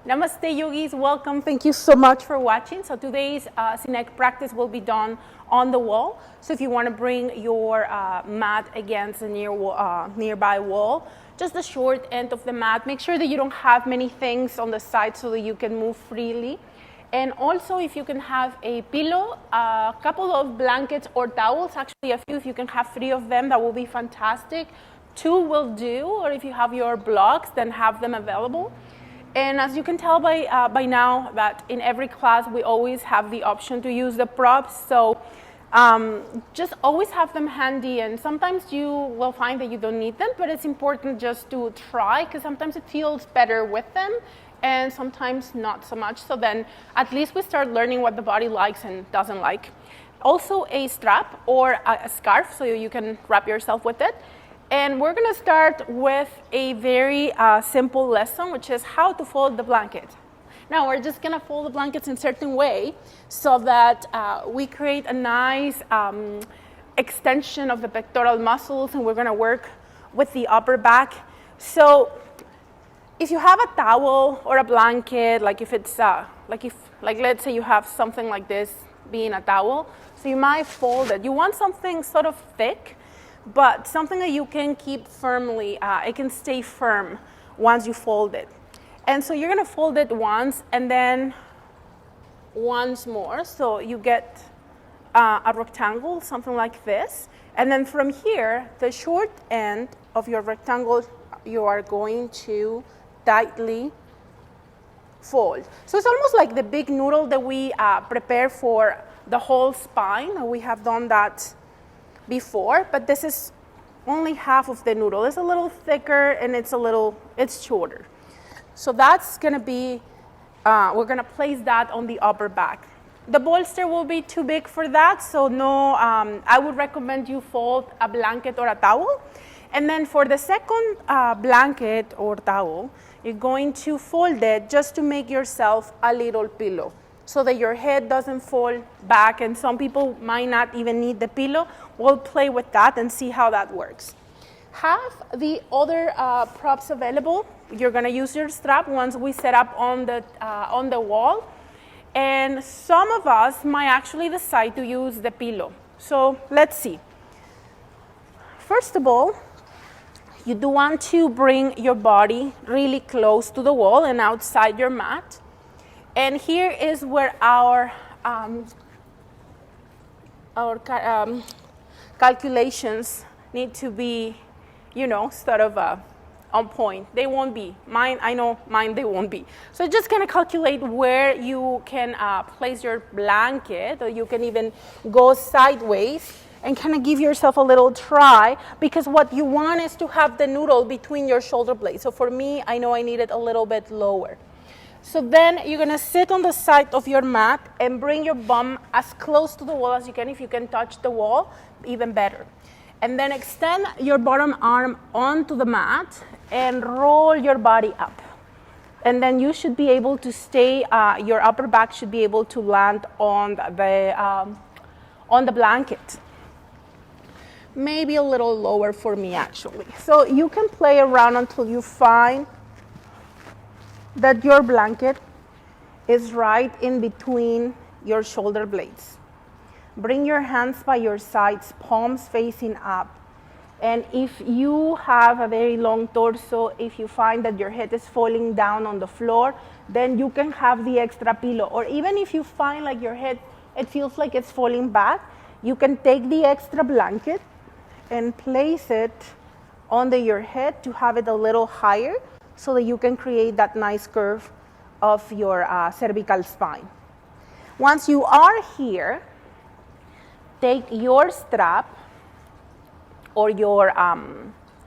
Namaste yogis, welcome. Thank you so much for watching. So today's SynEq practice will be done on the wall. So if you want to bring your mat against a nearby wall, just the short end of the mat, make sure that you don't have many things on the side so that you can move freely. And also if you can have a pillow, a couple of blankets or towels, actually a few, if you can have 3 of them, that will be fantastic. 2 will do, or if you have your blocks, then have them available. And as you can tell by now that in every class we always have the option to use the props, so just always have them handy, and sometimes you will find that you don't need them, but it's important just to try because sometimes it feels better with them and sometimes not so much, so then at least we start learning what the body likes and doesn't like. Also a strap or a scarf so you can wrap yourself with it. And we're going to start with a very simple lesson, which is how to fold the blanket. Now, we're just going to fold the blankets in a certain way so that we create a nice extension of the pectoral muscles, and we're going to work with the upper back. So if you have a towel or a blanket, like if it's, like let's say you have something like this being a towel, so you might fold it. You want something sort of thick, but something that you can keep firmly, it can stay firm once you fold it. And so you're gonna fold it once and then once more. So you get a rectangle, something like this. And then from here, the short end of your rectangle, you are going to tightly fold. So it's almost like the big noodle that we prepare for the whole spine. We have done that before, but this is only half of the noodle. It's a little thicker and it's shorter. So that's gonna be, we're gonna place that on the upper back. The bolster will be too big for that, so no, I would recommend you fold a blanket or a towel. And then for the second blanket or towel, you're going to fold it just to make yourself a little pillow, so that your head doesn't fall back, and some people might not even need the pillow. We'll play with that and see how that works. Have the other props available. You're gonna use your strap once we set up on the wall. And some of us might actually decide to use the pillow. So let's see. First of all, you do want to bring your body really close to the wall and outside your mat. And here is where our calculations need to be, sort of on point. They won't be. Mine, I know mine, they won't be. So just kind of calculate where you can place your blanket, or you can even go sideways and kind of give yourself a little try, because what you want is to have the noodle between your shoulder blades. So for me, I know I need it a little bit lower. So then you're gonna sit on the side of your mat and bring your bum as close to the wall as you can. If you can touch the wall, even better. And then extend your bottom arm onto the mat and roll your body up. And then you should be able to stay, your upper back should be able to land on the blanket. Maybe a little lower for me, actually. So you can play around until you find that your blanket is right in between your shoulder blades. Bring your hands by your sides, palms facing up. And if you have a very long torso, if you find that your head is falling down on the floor, then you can have the extra pillow. Or even if you find like your head, it feels like it's falling back, you can take the extra blanket and place it under your head to have it a little higher, so that you can create that nice curve of your cervical spine. Once you are here, take your strap or your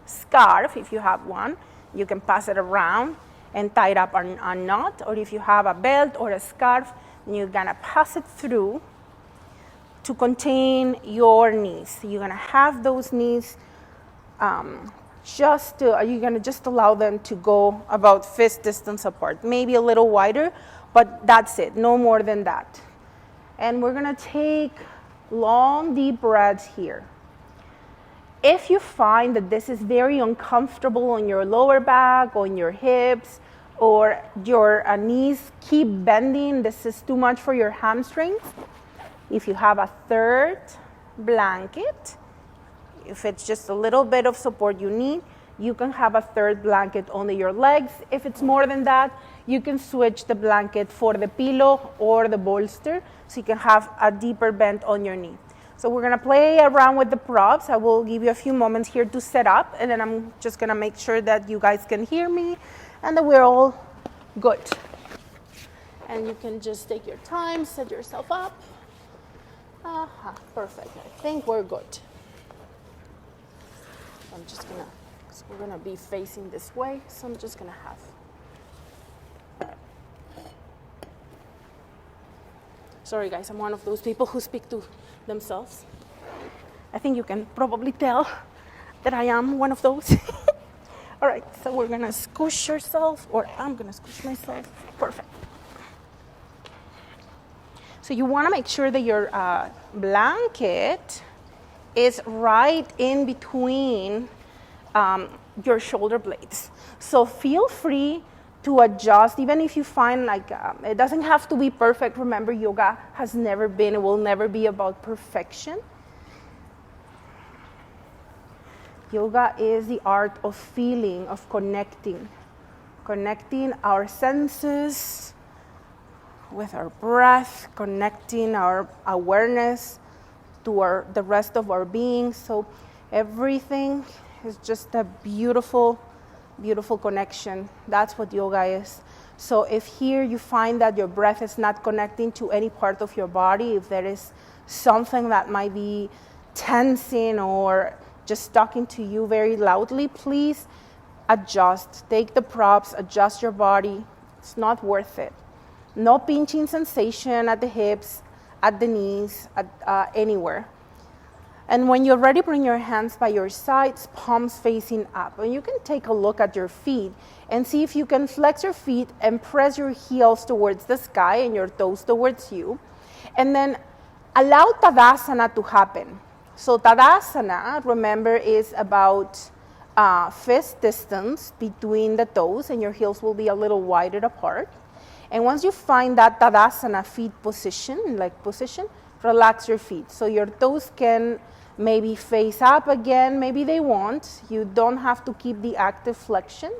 scarf, if you have one, you can pass it around and tie it up a knot, or if you have a belt or a scarf, you're gonna pass it through to contain your knees. You're gonna have those knees you're gonna just allow them to go about fist distance apart, maybe a little wider, but that's it, no more than that. And we're gonna take long, deep breaths here. If you find that this is very uncomfortable on your lower back, on your hips, or your knees keep bending, this is too much for your hamstrings. If you have a third blanket, if it's just a little bit of support you need, you can have a third blanket under your legs. If it's more than that, you can switch the blanket for the pillow or the bolster so you can have a deeper bend on your knee. So we're gonna play around with the props. I will give you a few moments here to set up, and then I'm just gonna make sure that you guys can hear me and that we're all good. And you can just take your time, set yourself up. Perfect, I think we're good. I'm just gonna, so we're gonna be facing this way, so I'm just gonna have. Sorry guys, I'm one of those people who speak to themselves. I think you can probably tell that I am one of those. All right, so we're gonna squish yourself, or I'm gonna squish myself. Perfect. So you wanna make sure that your blanket is right in between your shoulder blades. So feel free to adjust, even if you find like, it doesn't have to be perfect. Remember, yoga has never been, it will never be about perfection. Yoga is the art of feeling, of connecting our senses with our breath, connecting our awareness to the rest of our being. So everything is just a beautiful, beautiful connection. That's what yoga is. So if here you find that your breath is not connecting to any part of your body, if there is something that might be tensing or just talking to you very loudly, please adjust. Take the props, adjust your body. It's not worth it. No pinching sensation at the hips, at the knees, anywhere. And when you're ready, bring your hands by your sides, palms facing up. And you can take a look at your feet and see if you can flex your feet and press your heels towards the sky and your toes towards you. And then allow Tadasana to happen. So Tadasana, remember, is about fist distance between the toes, and your heels will be a little wider apart. And once you find that Tadasana feet position, relax your feet. So your toes can maybe face up again, maybe they won't. You don't have to keep the active flexion,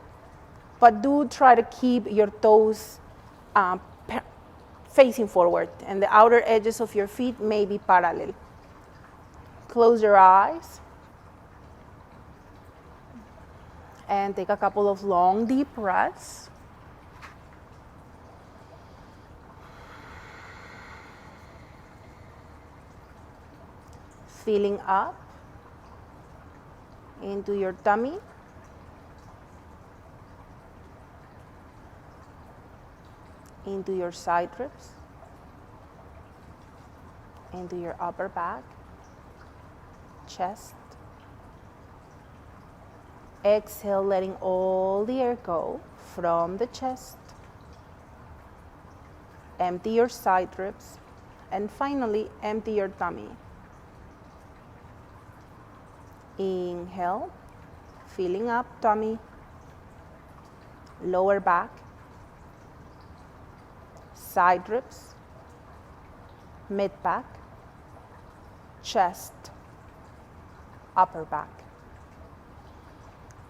but do try to keep your toes facing forward, and the outer edges of your feet may be parallel. Close your eyes and take a couple of long, deep breaths. Feeling up into your tummy, into your side ribs, into your upper back, chest. Exhale, letting all the air go from the chest. Empty your side ribs, and finally empty your tummy. Inhale, filling up tummy, lower back, side ribs, mid back, chest, upper back.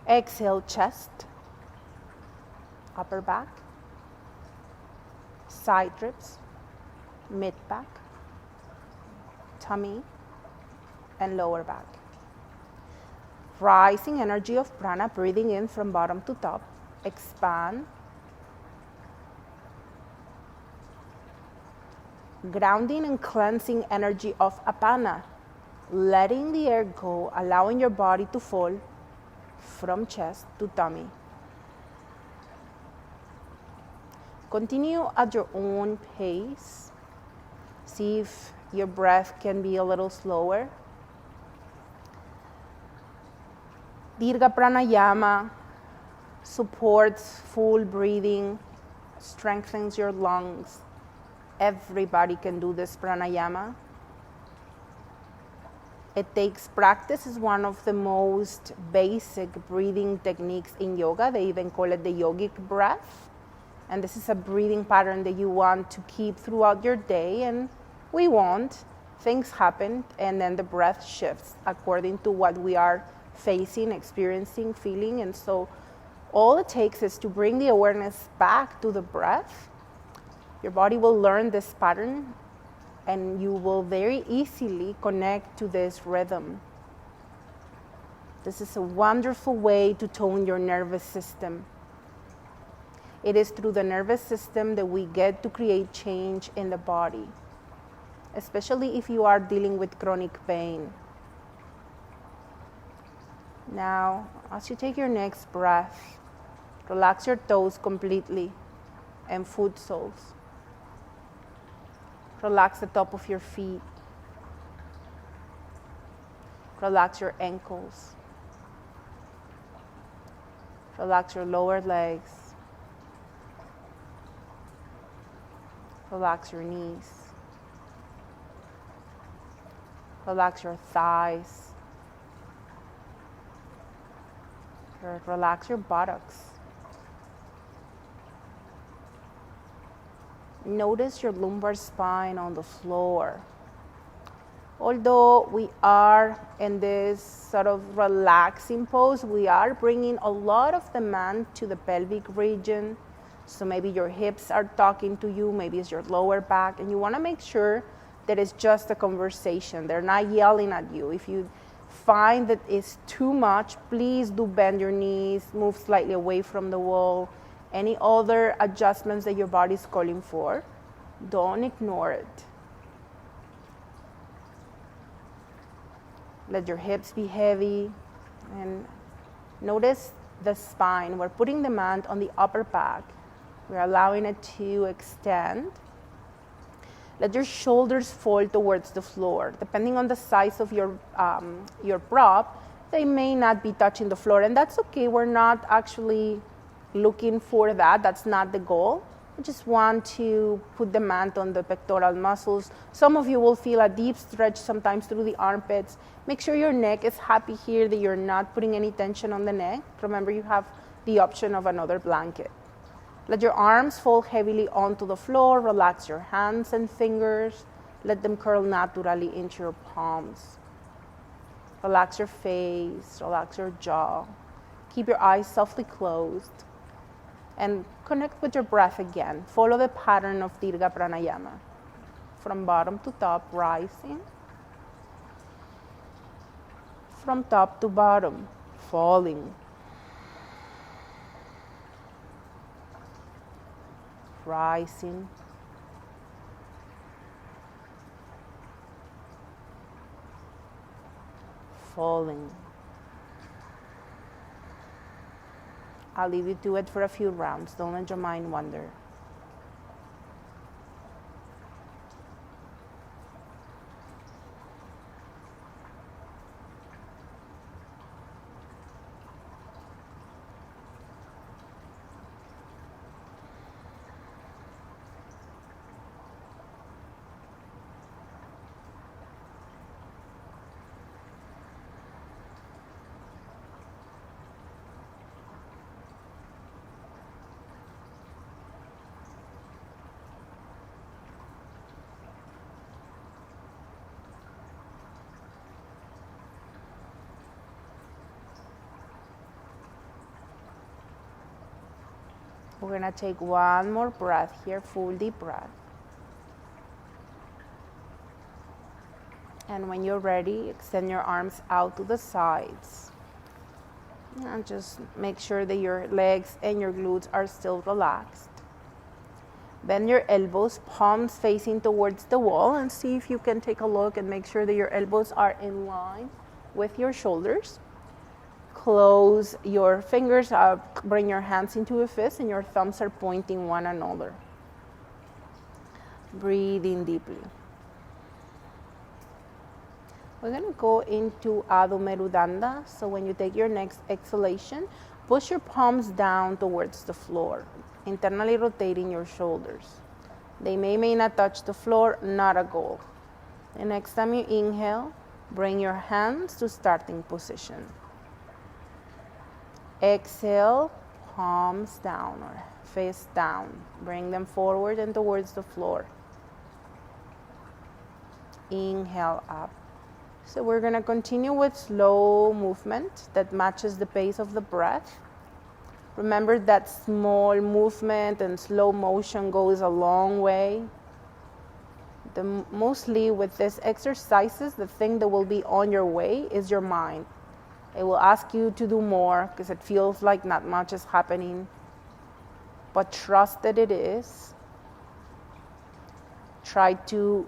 Exhale, chest, upper back, side ribs, mid back, tummy, and lower back. Rising energy of prana, breathing in from bottom to top. Expand. Grounding and cleansing energy of apana, letting the air go, allowing your body to fall from chest to tummy. Continue at your own pace. See if your breath can be a little slower. Dirga Pranayama supports full breathing, strengthens your lungs. Everybody can do this pranayama. It takes practice. It's one of the most basic breathing techniques in yoga. They even call it the yogic breath. And this is a breathing pattern that you want to keep throughout your day, and we won't. Things happen, and then the breath shifts according to what we are facing, experiencing, feeling. And so all it takes is to bring the awareness back to the breath. Your body will learn this pattern, and you will very easily connect to this rhythm. This is a wonderful way to tone your nervous system. It is through the nervous system that we get to create change in the body, especially if you are dealing with chronic pain. Now, as you take your next breath, relax your toes completely and foot soles. Relax the top of your feet. Relax your ankles. Relax your lower legs. Relax your knees. Relax your thighs. Relax your buttocks. Notice your lumbar spine on the floor. Although we are in this sort of relaxing pose, we are bringing a lot of demand to the pelvic region. So maybe your hips are talking to you, maybe it's your lower back, and you want to make sure that it's just a conversation. They're not yelling at you. If you find that it's too much, please do bend your knees, move slightly away from the wall. Any other adjustments that your body is calling for, don't ignore it. Let your hips be heavy, and notice the spine. We're putting demand on the upper back. We're allowing it to extend. Let your shoulders fall towards the floor. Depending on the size of your prop, they may not be touching the floor, and that's okay. We're not actually looking for that. That's not the goal. We just want to put demand on the pectoral muscles. Some of you will feel a deep stretch sometimes through the armpits. Make sure your neck is happy here, that you're not putting any tension on the neck. Remember, you have the option of another blanket. Let your arms fall heavily onto the floor. Relax your hands and fingers. Let them curl naturally into your palms. Relax your face. Relax your jaw. Keep your eyes softly closed. And connect with your breath again. Follow the pattern of Dirga Pranayama. From bottom to top, rising. From top to bottom, falling. Rising. Falling. I'll leave you to it for a few rounds. Don't let your mind wander. We're going to take one more breath here, full deep breath. And when you're ready, extend your arms out to the sides. And just make sure that your legs and your glutes are still relaxed. Bend your elbows, palms facing towards the wall, and see if you can take a look and make sure that your elbows are in line with your shoulders. Close your fingers up, bring your hands into a fist, and your thumbs are pointing one another. Breathe in deeply. We're going to go into Adho Merudanda. So when you take your next exhalation, push your palms down towards the floor, internally rotating your shoulders. They may not touch the floor, not a goal. The next time you inhale, bring your hands to starting position. Exhale, palms down or Face down. Bring them forward and towards the floor. Inhale up. So we're going to continue with slow movement that matches the pace of the breath. Remember that small movement and slow motion goes a long way. Mostly with these exercises, the thing that will be on your way is your mind. It will ask you to do more because it feels like not much is happening. But trust that it is. Try to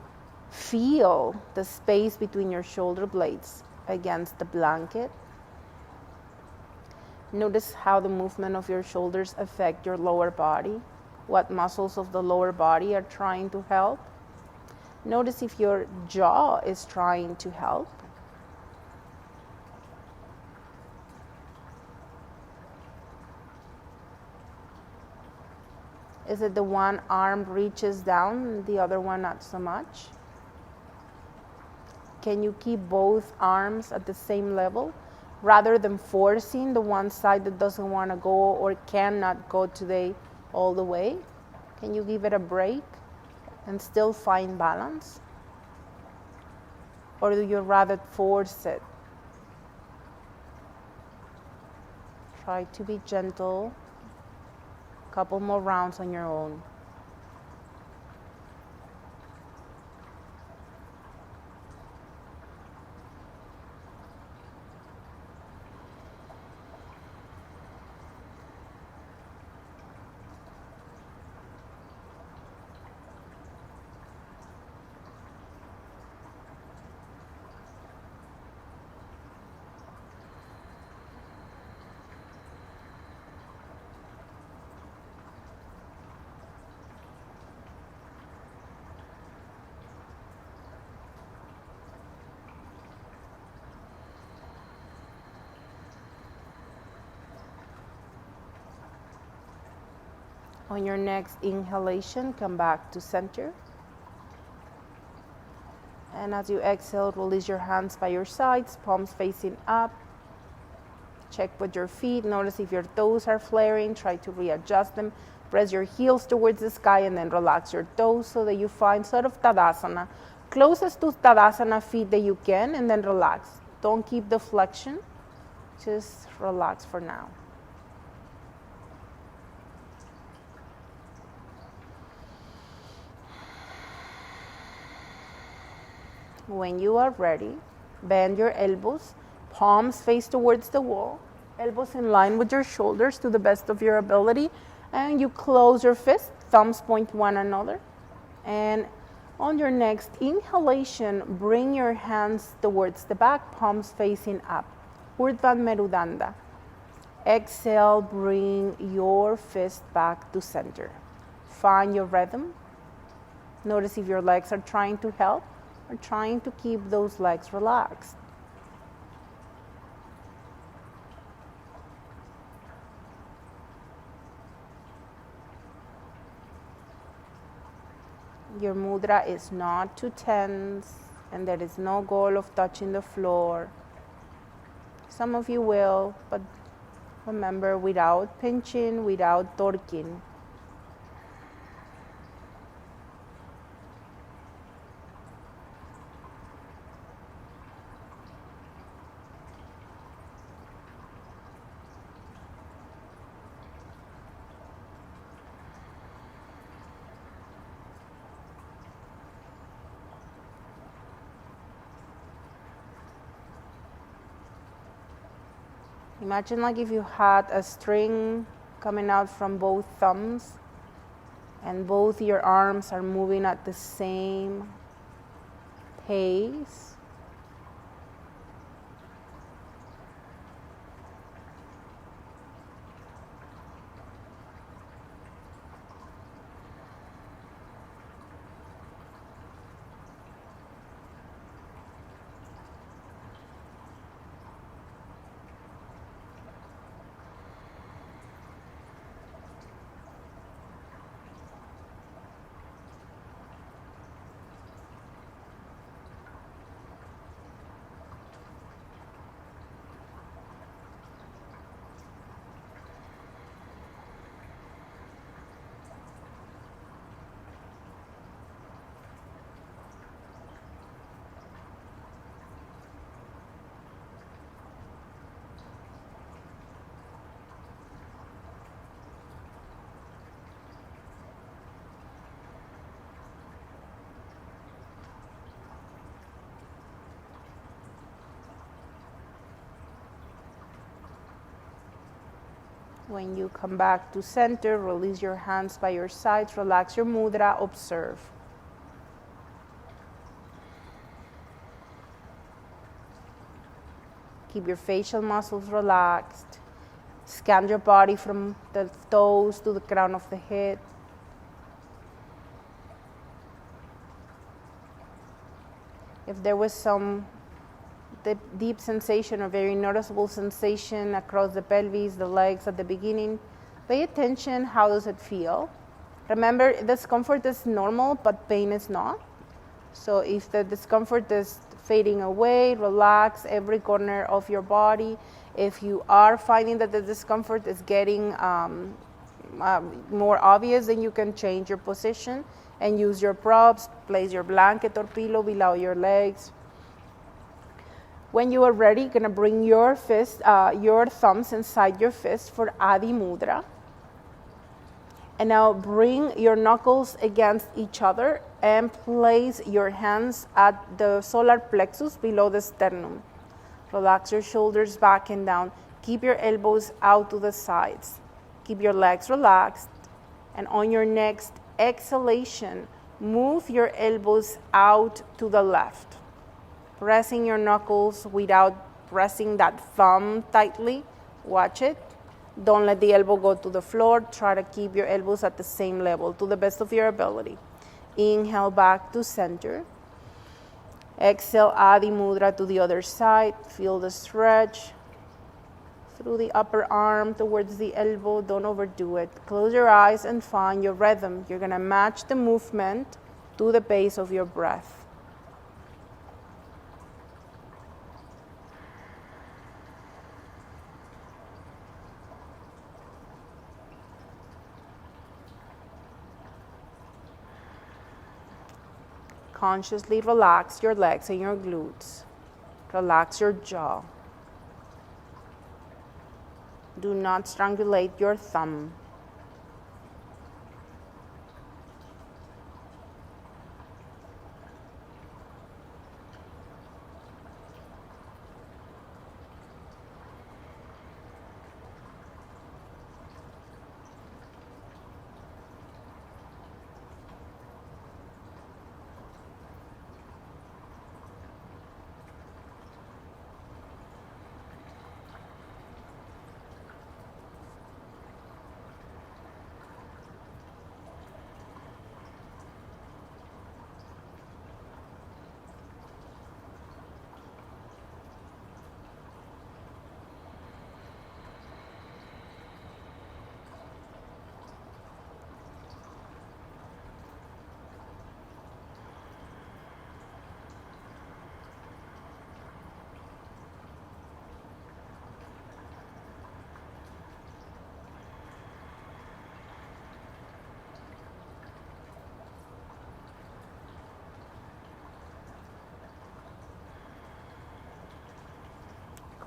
feel the space between your shoulder blades against the blanket. Notice how the movement of your shoulders affect your lower body. What muscles of the lower body are trying to help. Notice if your jaw is trying to help. Is it the one arm reaches down and the other one not so much? Can you keep both arms at the same level rather than forcing the one side that doesn't want to go or cannot go today all the way? Can you give it a break and still find balance? Or do you rather force it? Try to be gentle. A couple more rounds on your own. On your next inhalation, come back to center. And as you exhale, release your hands by your sides, palms facing up. Check with your feet. Notice if your toes are flaring. Try to readjust them. Press your heels towards the sky and then relax your toes so that you find sort of Tadasana. Closest to Tadasana feet that you can, and then relax. Don't keep the flexion. Just relax for now. When you are ready, bend your elbows, palms face towards the wall, elbows in line with your shoulders to the best of your ability, and you close your fists, thumbs point one another. And on your next inhalation, bring your hands towards the back, palms facing up, Urdhva Merudanda. Exhale, bring your fist back to center. Find your rhythm. Notice if your legs are trying to help. Or trying to keep those legs relaxed. Your mudra is not too tense, and there is no goal of touching the floor. Some of you will, but remember, without pinching, without torquing. Imagine like if you had a string coming out from both thumbs and both your arms are moving at the same pace. When you come back to center, release your hands by your sides, relax your mudra, observe. Keep your facial muscles relaxed. Scan your body from the toes to the crown of the head. If there was some deep sensation or very noticeable sensation across the pelvis, the legs at the beginning, pay attention, how does it feel? Remember, discomfort is normal, but pain is not. So if the discomfort is fading away, relax every corner of your body. If you are finding that the discomfort is getting more obvious, then you can change your position and use your props, place your blanket or pillow below your legs. When you are ready, you're gonna bring your thumbs inside your fist for Adi Mudra. And now bring your knuckles against each other and place your hands at the solar plexus below the sternum. Relax your shoulders back and down. Keep your elbows out to the sides. Keep your legs relaxed. And on your next exhalation, move your elbows out to the left. Pressing your knuckles without pressing that thumb tightly. Watch it. Don't let the elbow go to the floor. Try to keep your elbows at the same level to the best of your ability. Inhale back to center. Exhale, Adi Mudra to the other side. Feel the stretch through the upper arm towards the elbow. Don't overdo it. Close your eyes and find your rhythm. You're going to match the movement to the pace of your breath. Consciously relax your legs and your glutes. Relax your jaw. Do not strangulate your thumb.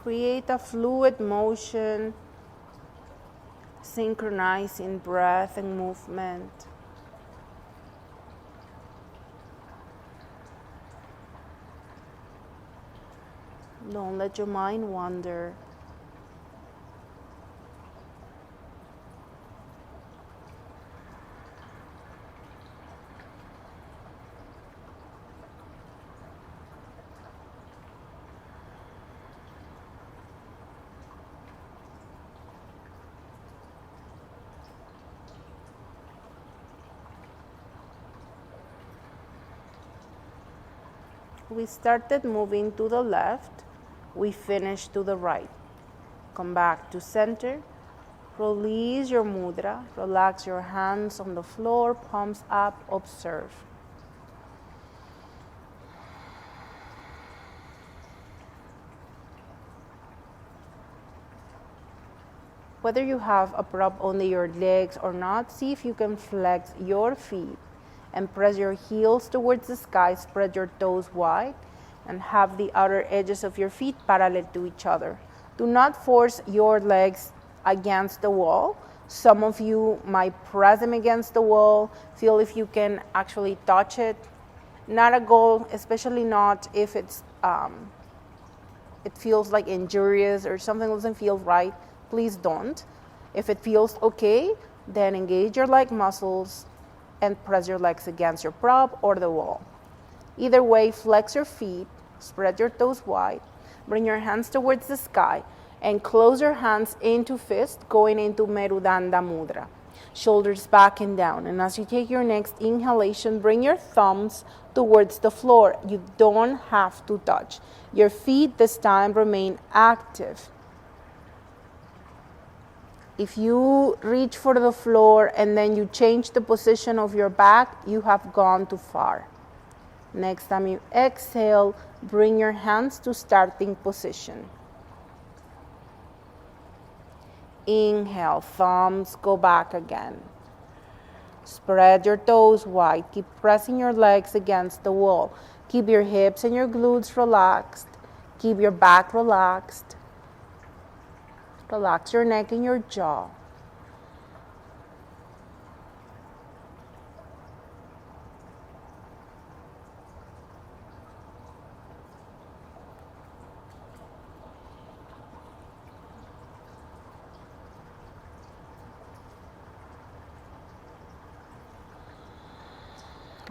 Create a fluid motion, synchronizing breath and movement. Don't let your mind wander. We started moving to the left, we finished to the right. Come back to center, release your mudra, relax your hands on the floor, palms up, observe. Whether you have a prop under your legs or not, see if you can flex your feet and press your heels towards the sky, spread your toes wide, and have the outer edges of your feet parallel to each other. Do not force your legs against the wall. Some of you might press them against the wall. Feel if you can actually touch it. Not a goal, especially not if it feels like injurious or something doesn't feel right. Please don't. If it feels okay, then engage your leg muscles and press your legs against your prop or the wall. Either way, flex your feet, spread your toes wide, bring your hands towards the sky, and close your hands into fist, going into Merudanda Mudra. Shoulders back and down. And as you take your next inhalation, bring your thumbs towards the floor. You don't have to touch. Your feet this time remain active. If you reach for the floor and then you change the position of your back, you have gone too far. Next time you exhale, bring your hands to starting position. Inhale, thumbs go back again. Spread your toes wide. Keep pressing your legs against the wall. Keep your hips and your glutes relaxed. Keep your back relaxed. Relax your neck and your jaw.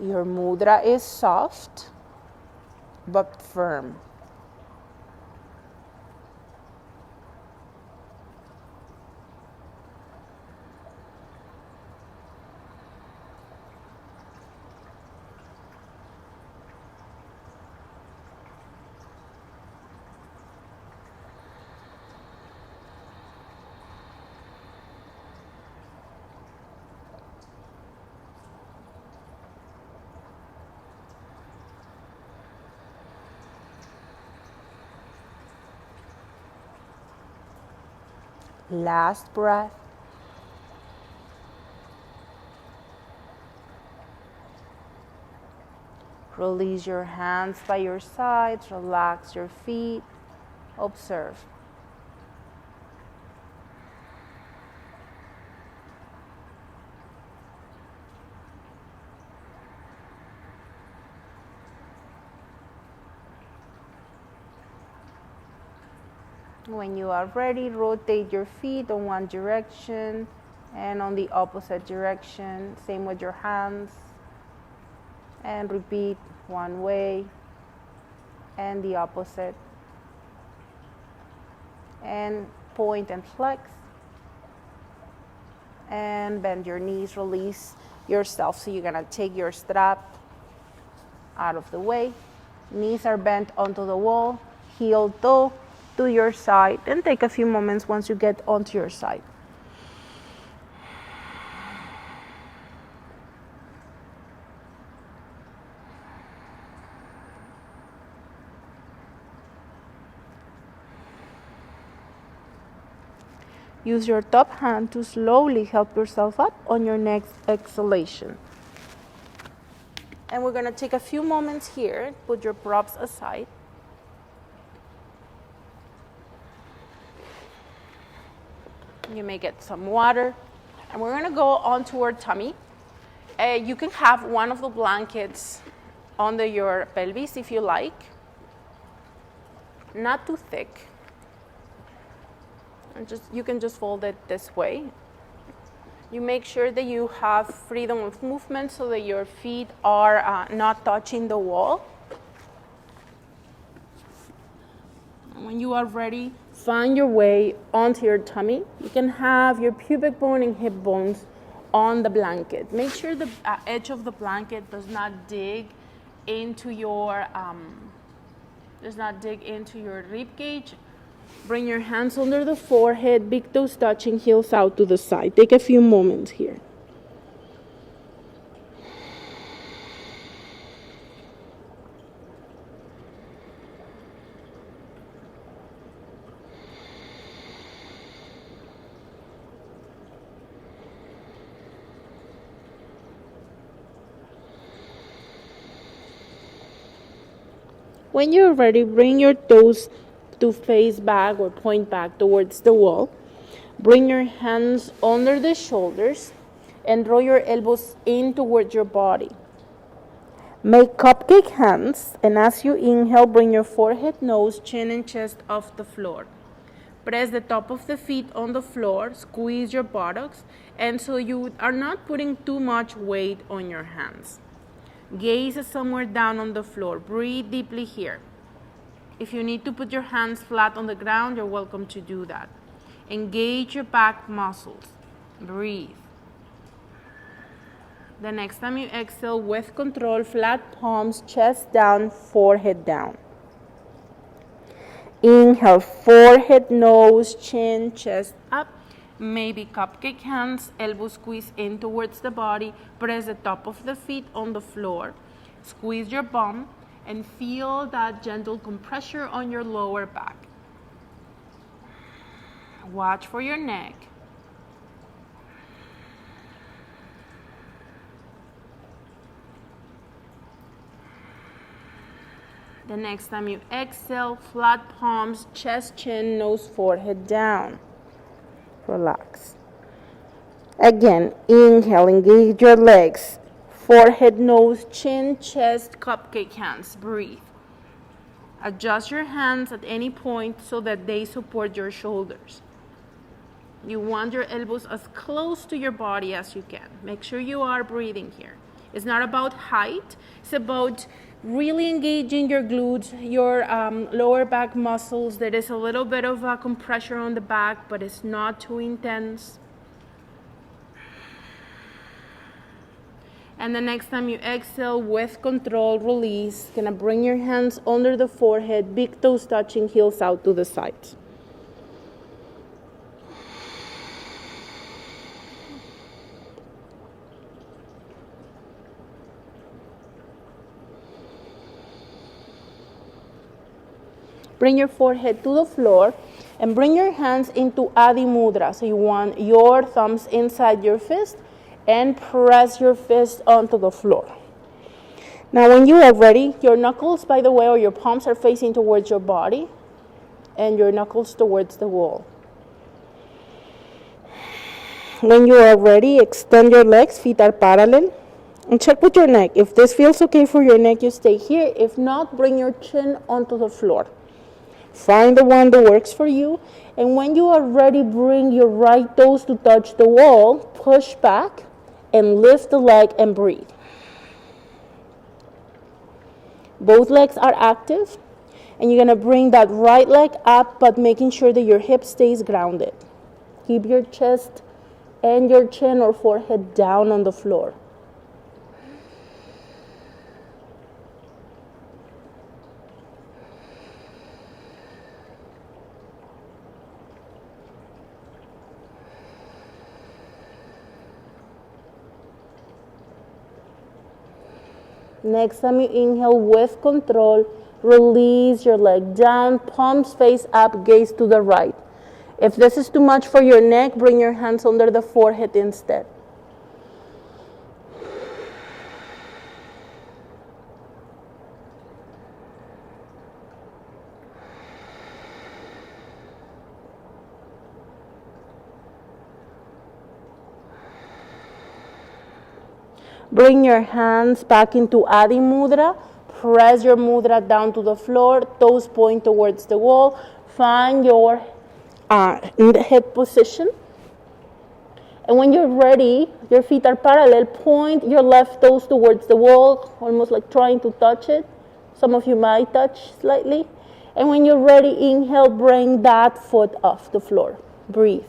Your mudra is soft but firm. Last breath. Release your hands by your sides. Relax your feet. Observe. When you are ready, rotate your feet on one direction and on the opposite direction. Same with your hands. And repeat one way and the opposite. And point and flex. And bend your knees, release yourself. So you're gonna take your strap out of the way. Knees are bent onto the wall, heel toe to your side, and take a few moments once you get onto your side. Use your top hand to slowly help yourself up on your next exhalation. And we're gonna take a few moments here, put your props aside. You may get some water. And we're gonna go onto our tummy. You can have one of the blankets under your pelvis if you like. Not too thick. And you can just fold it this way. You make sure that you have freedom of movement so that your feet are not touching the wall. And when you are ready, find your way onto your tummy. You can have your pubic bone and hip bones on the blanket. Make sure the edge of the blanket does not dig into your rib cage. Bring your hands under the forehead, big toes touching, heels out to the side. Take a few moments here. When you're ready, bring your toes to face back or point back towards the wall. Bring your hands under the shoulders and draw your elbows in towards your body. Make cupcake hands, and as you inhale, bring your forehead, nose, chin, and chest off the floor. Press the top of the feet on the floor, squeeze your buttocks, and so you are not putting too much weight on your hands. Gaze somewhere down on the floor. Breathe deeply here. If you need to put your hands flat on the ground, you're welcome to do that. Engage your back muscles. Breathe. The next time you exhale, with control, flat palms, chest down, forehead down. Inhale, forehead, nose, chin, chest up. Maybe cupcake hands, elbows squeeze in towards the body. Press the top of the feet on the floor. Squeeze your bum and feel that gentle compression on your lower back. Watch for your neck. The next time you exhale, flat palms, chest, chin, nose, forehead down. Relax. Again, inhale, engage your legs. Forehead, nose, chin, chest, cupcake hands. Breathe. Adjust your hands at any point so that they support your shoulders. You want your elbows as close to your body as you can. Make sure you are breathing here. It's not about height. It's about really engaging your glutes, your lower back muscles. There is a little bit of a compression on the back, but it's not too intense. And the next time you exhale, with control, release. Gonna bring your hands under the forehead, big toes touching, heels out to the sides. Bring your forehead to the floor and bring your hands into Adi Mudra. So you want your thumbs inside your fist and press your fist onto the floor. Now when you are ready, your knuckles, by the way, or your palms are facing towards your body and your knuckles towards the wall. When you are ready, extend your legs, feet are parallel. And check with your neck. If this feels okay for your neck, you stay here. If not, bring your chin onto the floor. Find the one that works for you. And when you are ready, bring your right toes to touch the wall. Push back and lift the leg and breathe. Both legs are active. And you're going to bring that right leg up, but making sure that your hip stays grounded. Keep your chest and your chin or forehead down on the floor. Next time you inhale, with control, release your leg down, palms face up, gaze to the right. If this is too much for your neck, bring your hands under the forehead instead. Bring your hands back into Adi Mudra. Press your mudra down to the floor. Toes point towards the wall. Find your in the head position. And when you're ready, your feet are parallel. Point your left toes towards the wall, almost like trying to touch it. Some of you might touch slightly. And when you're ready, inhale, bring that foot off the floor. Breathe.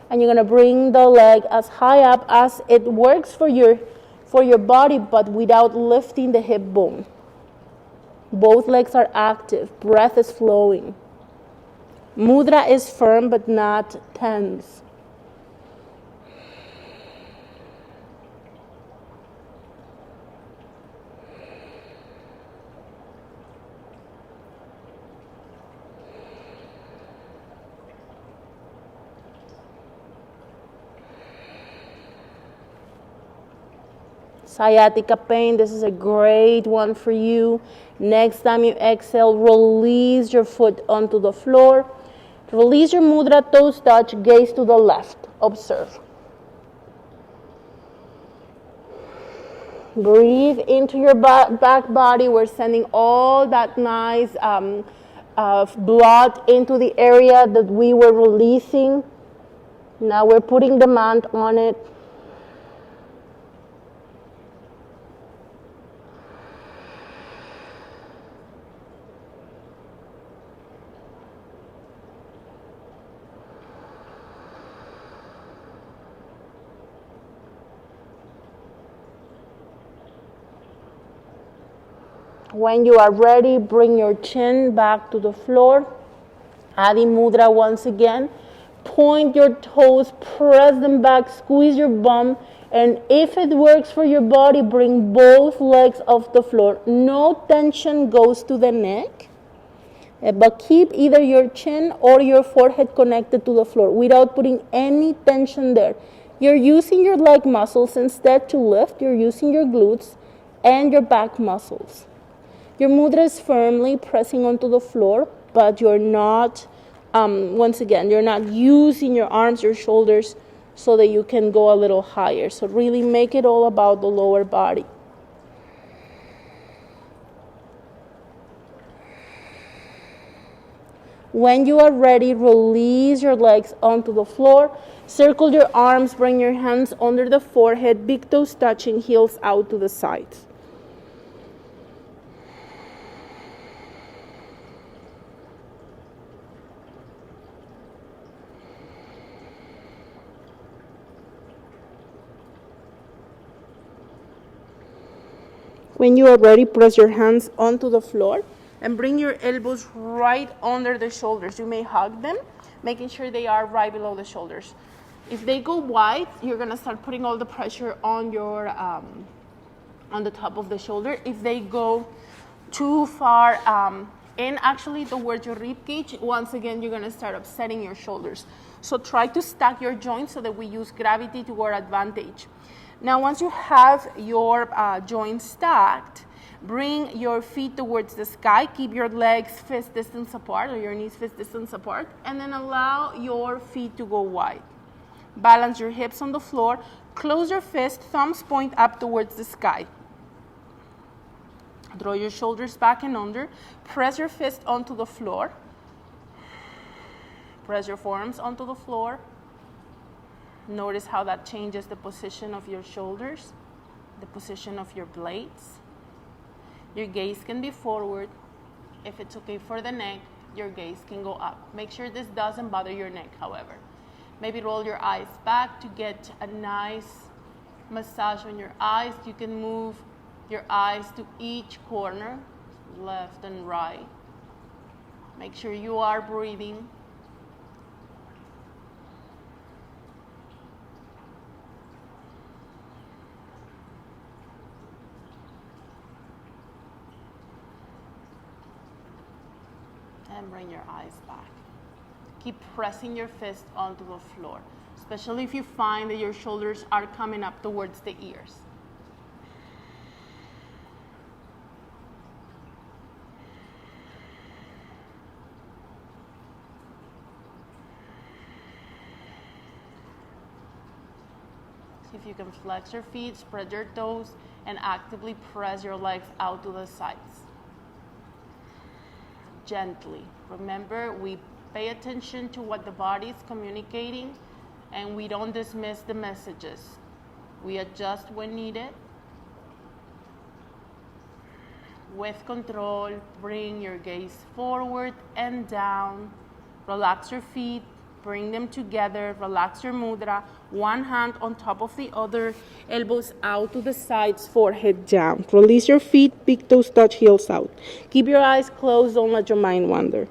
And you're going to bring the leg as high up as it works for your body, but without lifting the hip bone. Both legs are active. Breath is flowing. Mudra is firm but not tense. Sciatica pain, this is a great one for you. Next time you exhale, release your foot onto the floor. Release your mudra, toes touch, gaze to the left. Observe. Breathe into your back body. We're sending all that nice blood into the area that we were releasing. Now we're putting the mat on it. When you are ready, bring your chin back to the floor. Adi Mudra once again. Point your toes, press them back, squeeze your bum, and if it works for your body, bring both legs off the floor. No tension goes to the neck, but keep either your chin or your forehead connected to the floor without putting any tension there. You're using your leg muscles instead to lift. You're using your glutes and your back muscles. Your mudra is firmly pressing onto the floor, but you're not, once again, you're not using your arms, your shoulders, so that you can go a little higher. So really make it all about the lower body. When you are ready, release your legs onto the floor. Circle your arms, bring your hands under the forehead, big toes touching, heels out to the sides. When you are ready, press your hands onto the floor and bring your elbows right under the shoulders. You may hug them, making sure they are right below the shoulders. If they go wide, you're gonna start putting all the pressure on your on the top of the shoulder. If they go too far in, actually towards your rib cage, once again you're gonna start upsetting your shoulders. So try to stack your joints so that we use gravity to our advantage. Now, once you have your joints stacked, bring your feet towards the sky. Keep your legs fist distance apart, or your knees fist distance apart, and then allow your feet to go wide. Balance your hips on the floor. Close your fist, thumbs point up towards the sky. Draw your shoulders back and under. Press your fist onto the floor. Press your forearms onto the floor. Notice how that changes the position of your shoulders, the position of your blades. Your gaze can be forward. If it's okay for the neck, your gaze can go up. Make sure this doesn't bother your neck, however. Maybe roll your eyes back to get a nice massage on your eyes. You can move your eyes to each corner, left and right. Make sure you are breathing. And bring your eyes back. Keep pressing your fist onto the floor, especially if you find that your shoulders are coming up towards the ears. See if you can flex your feet, spread your toes, and actively press your legs out to the sides. Gently. Remember, we pay attention to what the body is communicating, and we don't dismiss the messages. We adjust when needed. With control, bring your gaze forward and down. Relax your feet, bring them together, relax your mudra, one hand on top of the other, elbows out to the sides, forehead down. Release your feet, big toes touch, heels out. Keep your eyes closed, don't let your mind wander.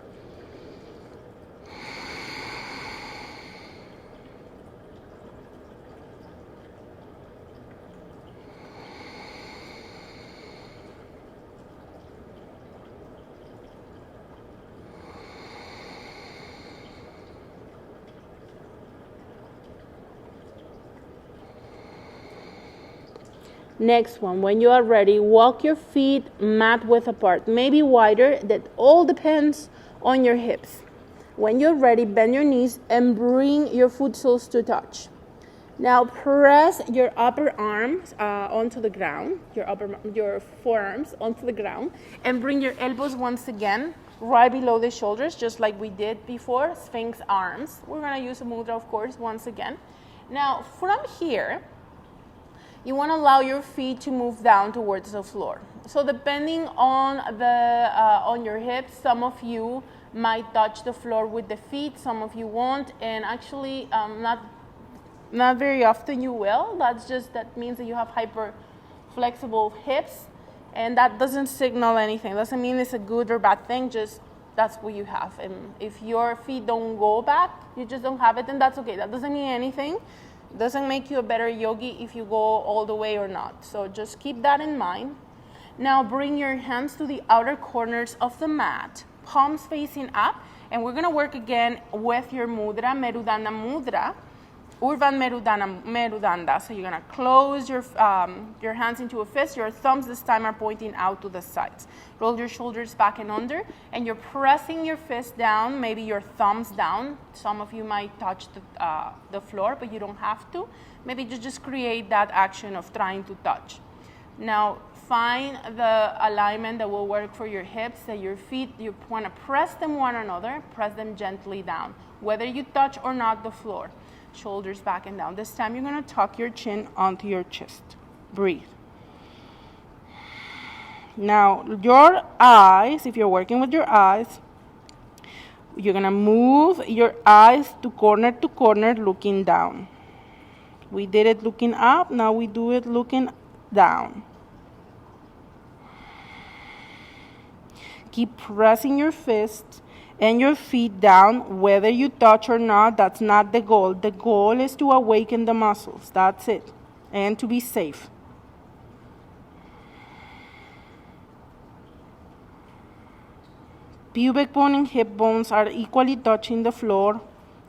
Next one, when you are ready, walk your feet mat width apart, maybe wider. That all depends on your hips. When you're ready, bend your knees and bring your foot soles to touch. Now press your upper arms onto the ground, your forearms onto the ground, and bring your elbows once again right below the shoulders, just like we did before, Sphinx arms. We're gonna use a mudra, of course, once again. Now, from here, you wanna allow your feet to move down towards the floor. So depending on on your hips, some of you might touch the floor with the feet, some of you won't, and actually not very often you will. That means that you have hyper flexible hips, and that doesn't signal anything. Doesn't mean it's a good or bad thing, just that's what you have. And if your feet don't go back, you just don't have it, then that's okay. That doesn't mean anything. It doesn't make you a better yogi if you go all the way or not. So just keep that in mind. Now bring your hands to the outer corners of the mat, palms facing up, and we're gonna work again with your mudra, Merudana mudra, Urvan Merudanda. So you're gonna close your hands into a fist. Your thumbs this time are pointing out to the sides. Roll your shoulders back and under, and you're pressing your fist down, maybe your thumbs down. Some of you might touch the floor, but you don't have to. Maybe just create that action of trying to touch. Now find the alignment that will work for your hips, that your feet, you wanna press them one another, press them gently down, whether you touch or not the floor. Shoulders back and down. This time you're gonna tuck your chin onto your chest. Breathe. Now your eyes, if you're working with your eyes, you're gonna move your eyes to corner looking down. We did it looking up, now we do it looking down. Keep pressing your fists and your feet down, whether you touch or not. That's not the goal. The goal is to awaken the muscles. That's it. And to be safe. Pubic bone and hip bones are equally touching the floor.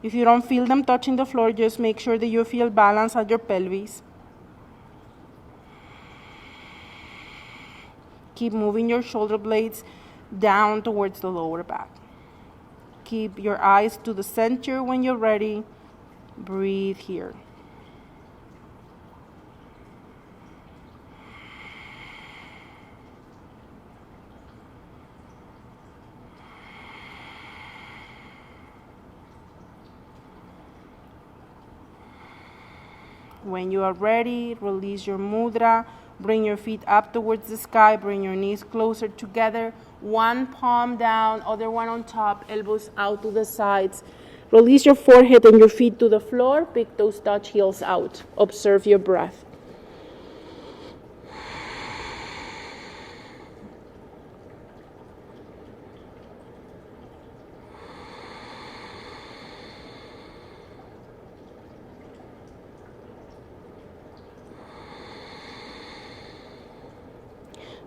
If you don't feel them touching the floor, just make sure that you feel balance at your pelvis. Keep moving your shoulder blades down towards the lower back. Keep your eyes to the center when you're ready. Breathe here. When you are ready, release your mudra. Bring your feet up towards the sky. Bring your knees closer together. One palm down, other one on top, elbows out to the sides. Release your forehead and your feet to the floor. Big toes touch, heels out. Observe your breath.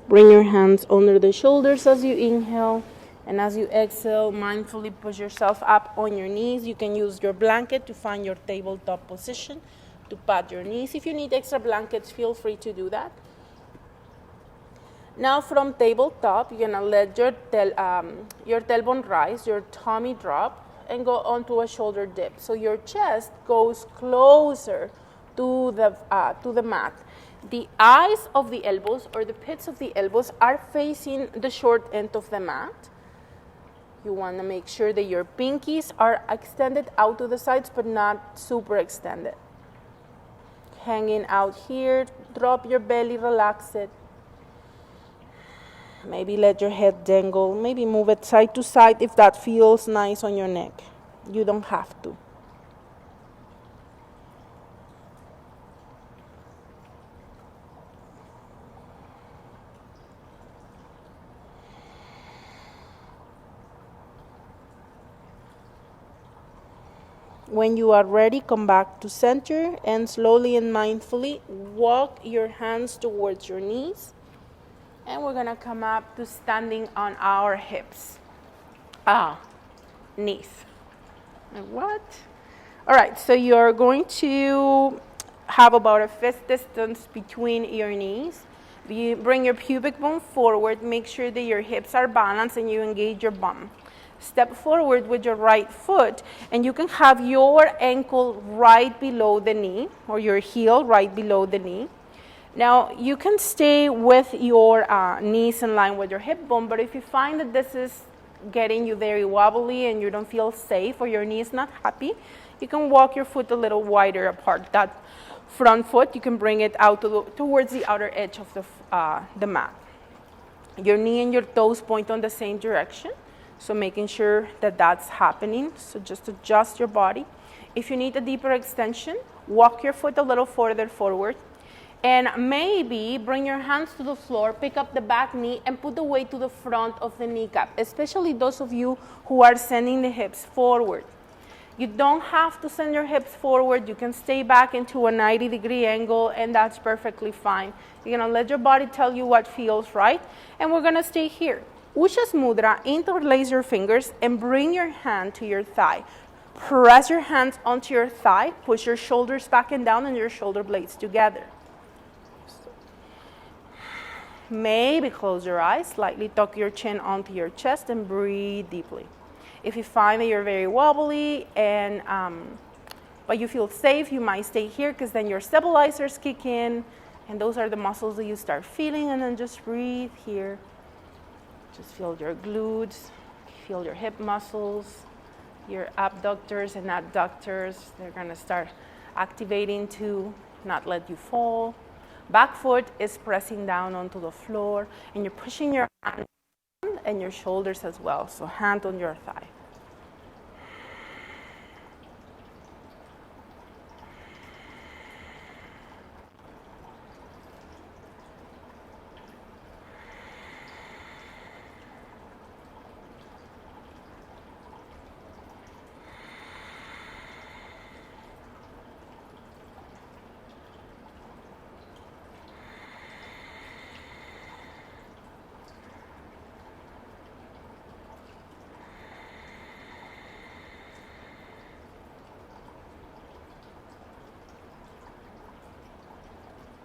Bring your hands under the shoulders as you inhale, and as you exhale, mindfully push yourself up on your knees. You can use your blanket to find your tabletop position to pat your knees. If you need extra blankets, feel free to do that. Now from tabletop, you're gonna let your tailbone rise, your tummy drop, and go onto a shoulder dip. So your chest goes closer to the mat. The eyes of the elbows, or the pits of the elbows, are facing the short end of the mat. You want to make sure that your pinkies are extended out to the sides, but not super extended. Hanging out here, drop your belly, relax it. Maybe let your head dangle. Maybe move it side to side if that feels nice on your neck. You don't have to. When you are ready, come back to center and slowly and mindfully walk your hands towards your knees. And we're gonna come up to standing on our hips. Knees. What? All right, so you're going to have about a fist distance between your knees. You bring your pubic bone forward, make sure that your hips are balanced and you engage your bum. Step forward with your right foot, and you can have your ankle right below the knee, or your heel right below the knee. Now, you can stay with your knees in line with your hip bone, but if you find that this is getting you very wobbly and you don't feel safe or your knee is not happy, you can walk your foot a little wider apart. That front foot, you can bring it out towards the outer edge of the mat. Your knee and your toes point on the same direction, so making sure that that's happening. So just adjust your body. If you need a deeper extension, walk your foot a little further forward, and maybe bring your hands to the floor, pick up the back knee, and put the weight to the front of the kneecap, especially those of you who are sending the hips forward. You don't have to send your hips forward. You can stay back into a 90-degree angle, and that's perfectly fine. You're going to let your body tell you what feels right, and we're going to stay here. Ushas Mudra, interlace your fingers and bring your hand to your thigh. Press your hands onto your thigh, push your shoulders back and down and your shoulder blades together. Maybe close your eyes, slightly tuck your chin onto your chest and breathe deeply. If you find that you're very wobbly and but you feel safe, you might stay here because then your stabilizers kick in, and those are the muscles that you start feeling, and then just breathe here. Just feel your glutes, feel your hip muscles, your abductors and adductors. They're gonna start activating to not let you fall. Back foot is pressing down onto the floor, and you're pushing your hand and your shoulders as well. So hand on your thigh.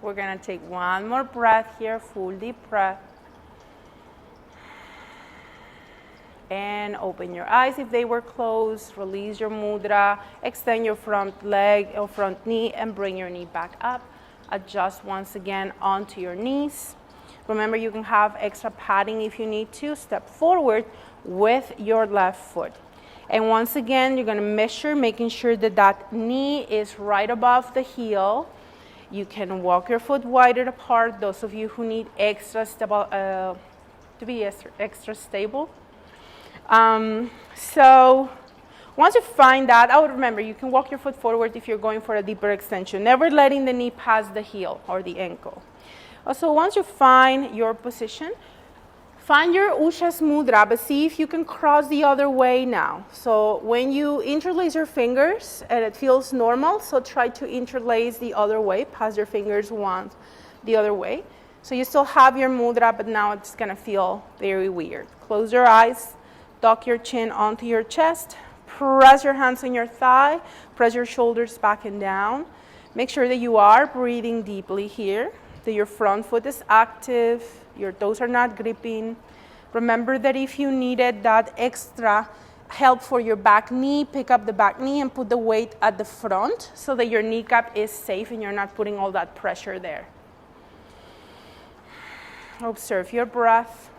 We're going to take one more breath here, full deep breath. And open your eyes if they were closed. Release your mudra. Extend your front leg or front knee and bring your knee back up. Adjust once again onto your knees. Remember, you can have extra padding if you need to. Step forward with your left foot. And once again, you're going to measure, making sure that that knee is right above the heel. You can walk your foot wider apart, those of you who need extra stable, to be extra stable. So once you find that, I would remember you can walk your foot forward if you're going for a deeper extension, never letting the knee pass the heel or the ankle. Also, once you find your position, find your Ushas Mudra, but see if you can cross the other way now. So when you interlace your fingers and it feels normal, so try to interlace the other way, pass your fingers once the other way. So you still have your mudra, but now it's gonna feel very weird. Close your eyes, tuck your chin onto your chest, press your hands on your thigh, press your shoulders back and down. Make sure that you are breathing deeply here, that your front foot is active, your toes are not gripping. Remember that if you needed that extra help for your back knee, pick up the back knee and put the weight at the front so that your kneecap is safe and you're not putting all that pressure there. Observe your breath.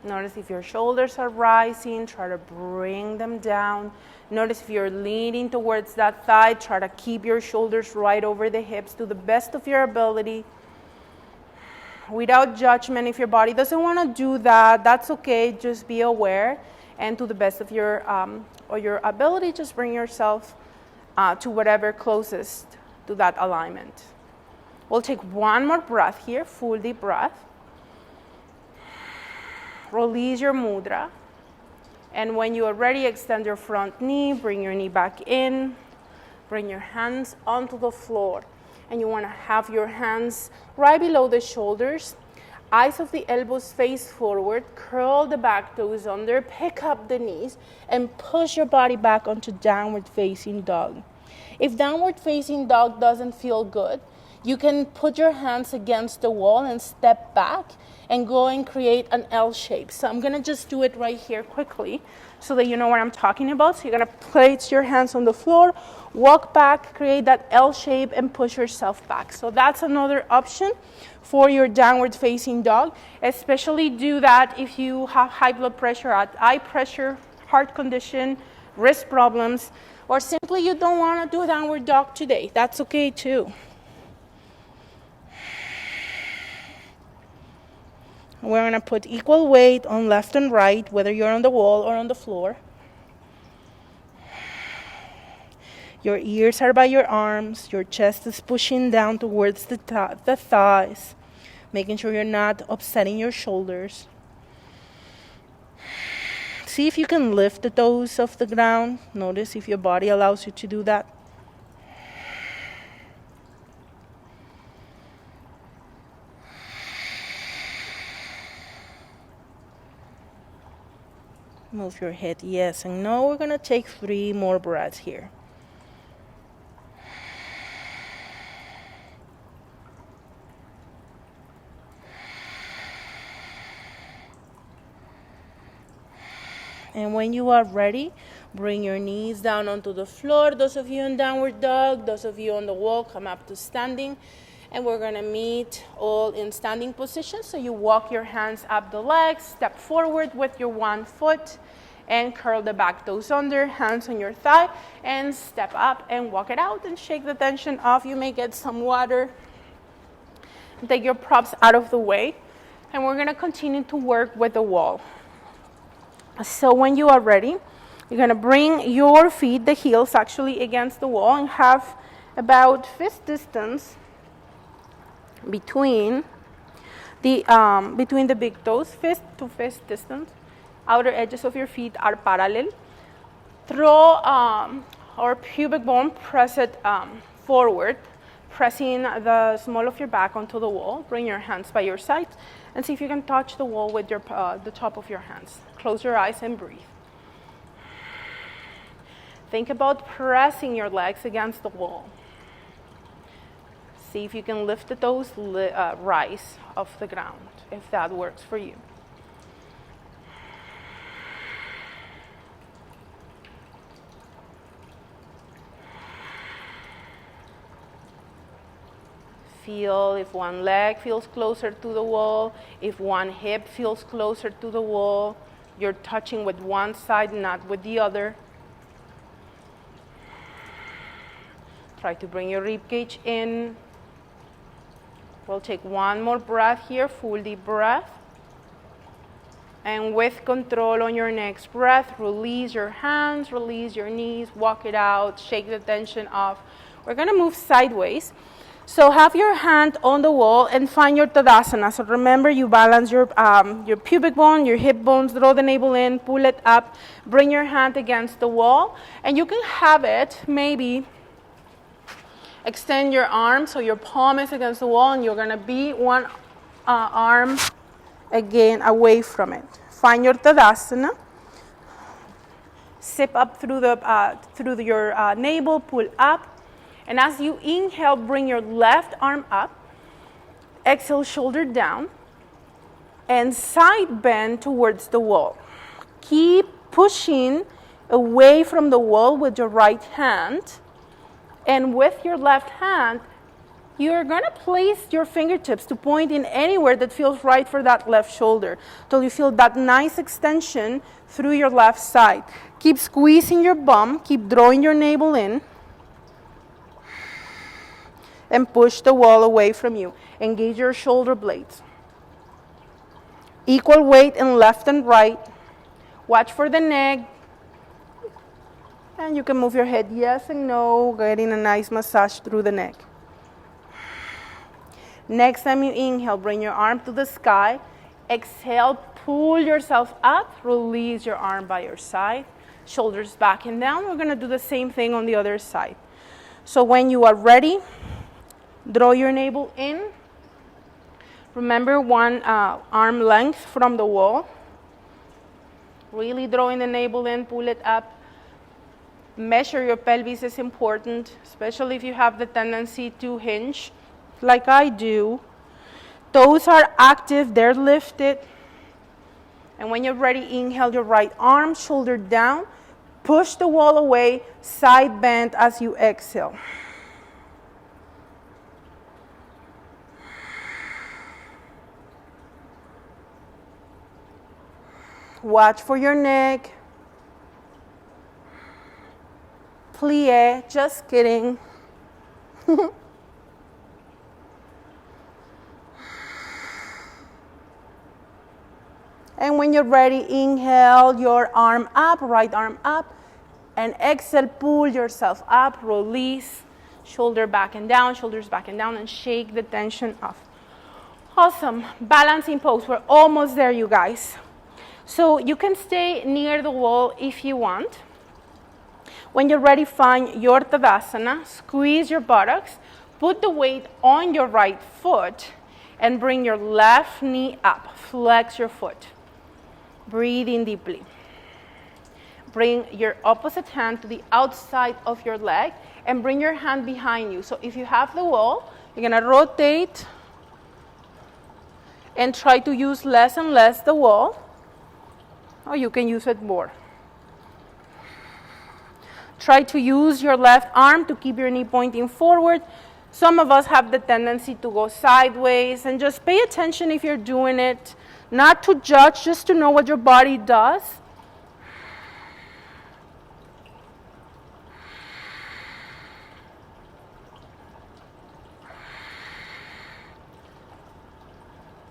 Notice if your shoulders are rising, try to bring them down. Notice if you're leaning towards that thigh, try to keep your shoulders right over the hips to the best of your ability. Without judgment, if your body doesn't want to do that, that's okay. Just be aware, and to the best of your ability, just bring yourself to whatever closest to that alignment. We'll take one more breath here, full deep breath. Release your mudra, and when you are ready, extend your front knee, bring your knee back in, bring your hands onto the floor, and you want to have your hands right below the shoulders. Eyes of the elbows face forward, curl the back toes under, pick up the knees, and push your body back onto downward facing dog. If downward facing dog doesn't feel good, you can put your hands against the wall and step back and go and create an L shape. So I'm gonna just do it right here quickly so that you know what I'm talking about. So you're gonna place your hands on the floor, walk back, create that L shape, and push yourself back. So that's another option for your downward facing dog. Especially do that if you have high blood pressure, eye pressure, heart condition, wrist problems, or simply you don't want to do a downward dog today. That's okay too. We're going to put equal weight on left and right, whether you're on the wall or on the floor. Your ears are by your arms. Your chest is pushing down towards the thighs, making sure you're not upsetting your shoulders. See if you can lift the toes off the ground. Notice if your body allows you to do that. Move your head yes and no. We're going to take 3 more breaths here. And when you are ready, bring your knees down onto the floor. Those of you in downward dog, those of you on the wall, come up to standing. And we're going to meet all in standing position. So you walk your hands up the legs, step forward with your one foot, and curl the back toes under, hands on your thigh, and step up and walk it out and shake the tension off. You may get some water. Take your props out of the way. And we're going to continue to work with the wall. So when you are ready, you're going to bring your feet, the heels actually against the wall, and have about fist distance between the big toes, fist to fist distance. Outer edges of your feet are parallel. Throw our pubic bone, press it forward, pressing the small of your back onto the wall. Bring your hands by your sides and see if you can touch the wall with the top of your hands. Close your eyes and breathe. Think about pressing your legs against the wall. See if you can lift the toes, rise off the ground, if that works for you. Feel if one leg feels closer to the wall, if one hip feels closer to the wall. You're touching with one side, not with the other. Try to bring your rib cage in. We'll take one more breath here, full deep breath. And with control on your next breath, release your hands, release your knees, walk it out, shake the tension off. We're going to move sideways. So have your hand on the wall and find your Tadasana. So remember, you balance your pubic bone, your hip bones, draw the navel in, pull it up, bring your hand against the wall. And you can have it, maybe, extend your arm so your palm is against the wall and you're going to be one arm again away from it. Find your Tadasana. Sip up through your navel, pull up. And as you inhale, bring your left arm up. Exhale, shoulder down. And side bend towards the wall. Keep pushing away from the wall with your right hand. And with your left hand, you're going to place your fingertips to point in anywhere that feels right for that left shoulder, till you feel that nice extension through your left side. Keep squeezing your bum, keep drawing your navel in, and push the wall away from you. Engage your shoulder blades. Equal weight in left and right. Watch for the neck. And you can move your head yes and no, getting a nice massage through the neck. Next time you inhale, bring your arm to the sky. Exhale, pull yourself up, release your arm by your side. Shoulders back and down. We're going to do the same thing on the other side. So when you are ready, draw your navel in. Remember, one arm length from the wall. Really drawing the navel in, pull it up. Measure your pelvis is important, especially if you have the tendency to hinge, like I do. Toes are active, they're lifted. And when you're ready, inhale your right arm, shoulder down. Push the wall away, side bend as you exhale. Watch for your neck. Plie, just kidding. And when you're ready, inhale your arm up, right arm up, and exhale, pull yourself up, release, shoulder back and down, shoulders back and down, and shake the tension off. Awesome. Balancing pose. We're almost there, you guys. So you can stay near the wall if you want. When you're ready, find your Tadasana, squeeze your buttocks, put the weight on your right foot, and bring your left knee up. Flex your foot. Breathe in deeply. Bring your opposite hand to the outside of your leg, and bring your hand behind you. So if you have the wall, you're going to rotate and try to use less and less the wall. Or you can use it more. Try to use your left arm to keep your knee pointing forward. Some of us have the tendency to go sideways, and just pay attention if you're doing it. Not to judge, just to know what your body does.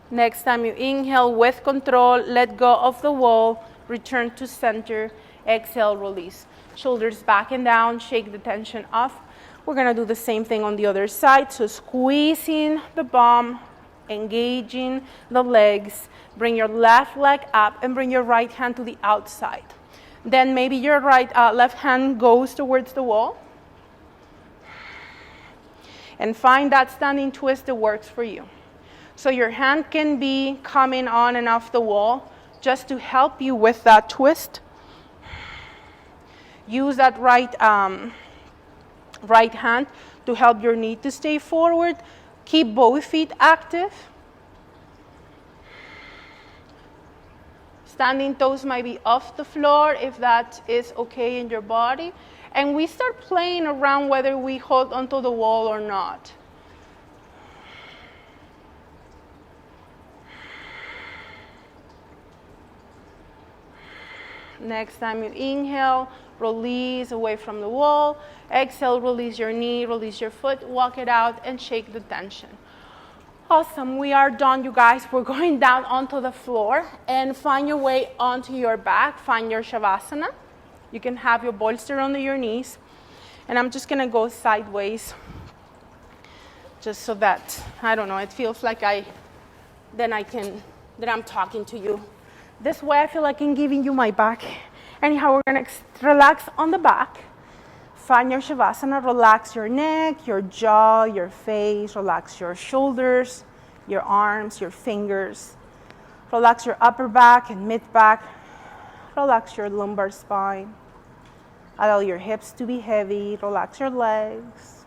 Next time you inhale with control, let go of the wall, return to center, exhale, release. Shoulders back and down, shake the tension off. We're gonna do the same thing on the other side. So squeezing the bum, engaging the legs, bring your left leg up and bring your right hand to the outside. Then maybe your left hand goes towards the wall. And find that standing twist that works for you. So your hand can be coming on and off the wall just to help you with that twist. Use that right hand to help your knee to stay forward. Keep both feet active. Standing toes might be off the floor if that is okay in your body. And we start playing around whether we hold onto the wall or not. Next time you inhale, release away from the wall. Exhale, release your knee, release your foot, walk it out, and shake the tension. Awesome, we are done, you guys. We're going down onto the floor, and find your way onto your back. Find your Shavasana. You can have your bolster under your knees. And I'm just gonna go sideways, just so that, I don't know, it feels like that I'm talking to you. This way I feel like I'm giving you my back. Anyhow, we're gonna relax on the back. Find your Shavasana, relax your neck, your jaw, your face, relax your shoulders, your arms, your fingers. Relax your upper back and mid back. Relax your lumbar spine. Allow your hips to be heavy. Relax your legs.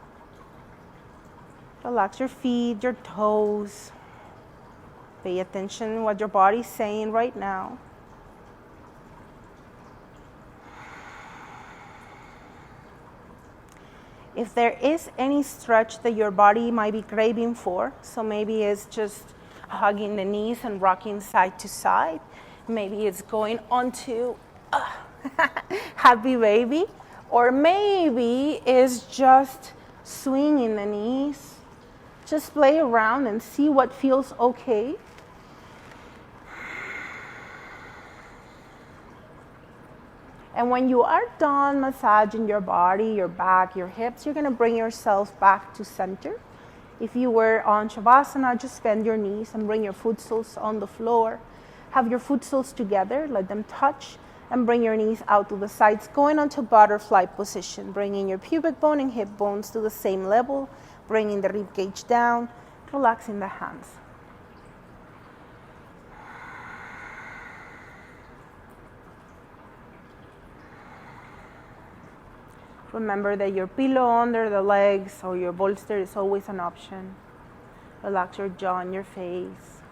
Relax your feet, your toes. Pay attention to what your body's saying right now. If there is any stretch that your body might be craving for, so maybe it's just hugging the knees and rocking side to side. Maybe it's going onto happy baby. Or maybe it's just swinging the knees. Just play around and see what feels okay. And when you are done massaging your body, your back, your hips, you're gonna bring yourself back to center. If you were on Shavasana, just bend your knees and bring your foot soles on the floor. Have your foot soles together, let them touch, and bring your knees out to the sides, going onto butterfly position, bringing your pubic bone and hip bones to the same level, bringing the rib cage down, relaxing the hands. Remember that your pillow under the legs or your bolster is always an option. Relax your jaw and your face.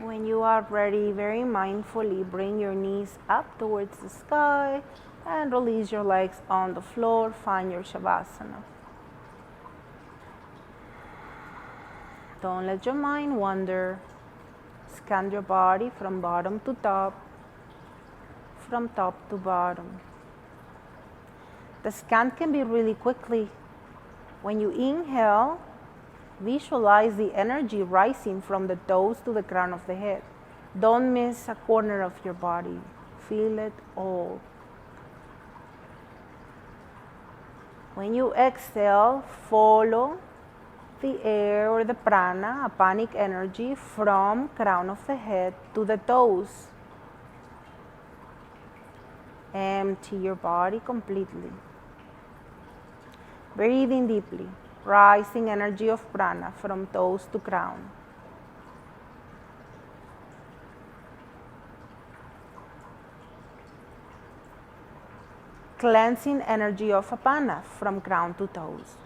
When you are ready, very mindfully bring your knees up towards the sky and release your legs on the floor. Find your Shavasana. Don't let your mind wander. Scan your body from bottom to top, from top to bottom. The scan can be really quickly. When you inhale, visualize the energy rising from the toes to the crown of the head. Don't miss a corner of your body. Feel it all. When you exhale, follow the air or the prana, apanic energy, from crown of the head to the toes. Empty your body completely. Breathing deeply, rising energy of prana from toes to crown. Cleansing energy of apana from crown to toes.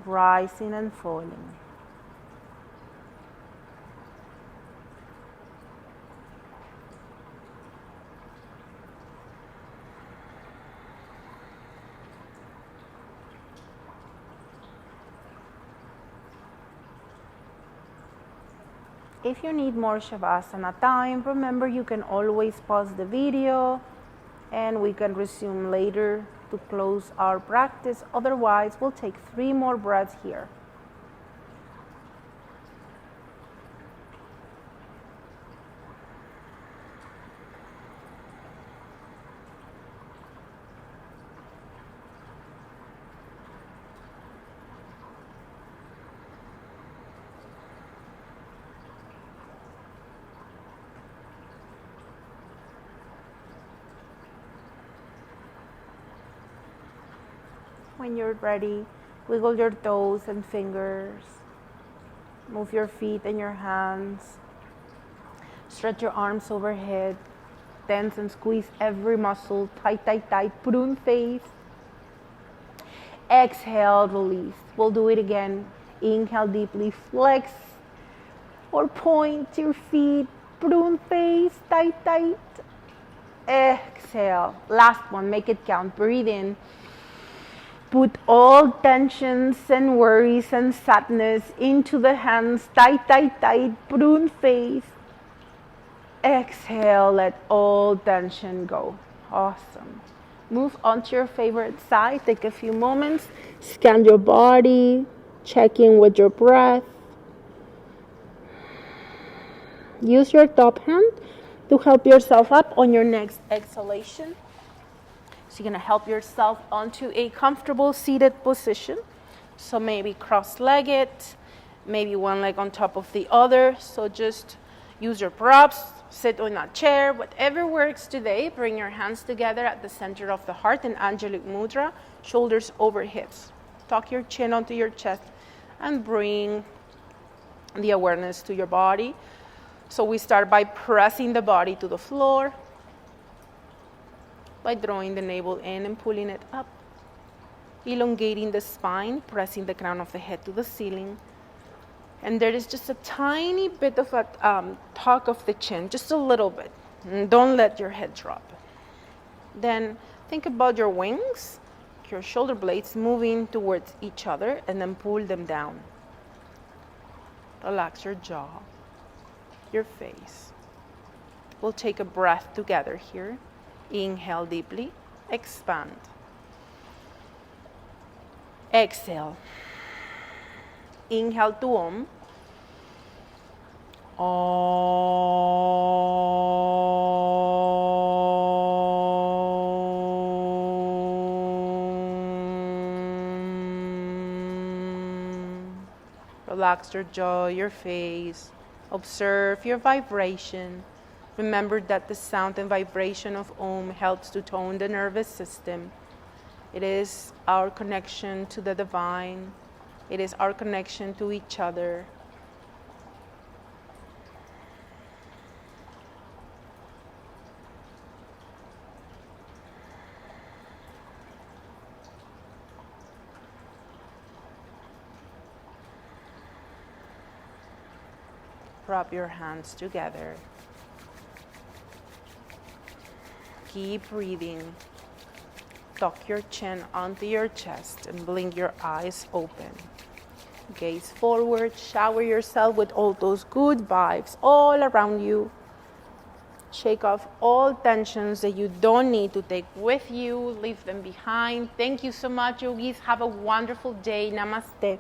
Rising and falling. If you need more Shavasana time, remember you can always pause the video and we can resume later to close our practice. Otherwise, we'll take 3 more breaths here. When you're ready, wiggle your toes and fingers. Move your feet and your hands. Stretch your arms overhead. Tense and squeeze every muscle. Tight, tight, tight. Prune face. Exhale, release. We'll do it again. Inhale deeply. Flex or point your feet. Prune face. Tight, tight. Exhale. Last one. Make it count. Breathe in. Put all tensions and worries and sadness into the hands. Tight, tight, tight. Prune face. Exhale. Let all tension go. Awesome. Move onto your favorite side. Take a few moments. Scan your body. Check in with your breath. Use your top hand to help yourself up on your next exhalation. So you're going to help yourself onto a comfortable seated position. So maybe cross-legged, maybe one leg on top of the other. So just use your props, sit on a chair, whatever works today. Bring your hands together at the center of the heart in Angelic Mudra, shoulders over hips. Tuck your chin onto your chest and bring the awareness to your body. So we start by pressing the body to the floor, by drawing the navel in and pulling it up, elongating the spine, pressing the crown of the head to the ceiling. And there is just a tiny bit of a tuck of the chin, just a little bit. And don't let your head drop. Then think about your wings, your shoulder blades moving towards each other, and then pull them down. Relax your jaw, your face. We'll take a breath together here. Inhale deeply, expand. Exhale. Inhale to Om. Relax your jaw, your face. Observe your vibration. Remember that the sound and vibration of Om helps to tone the nervous system. It is our connection to the divine, It is our connection to each other. Rub your hands together. Keep breathing. Tuck your chin onto your chest and blink your eyes open. Gaze forward, shower yourself with all those good vibes all around you. Shake off all tensions that you don't need to take with you. Leave them behind. Thank you so much, yogis. Have a wonderful day. Namaste.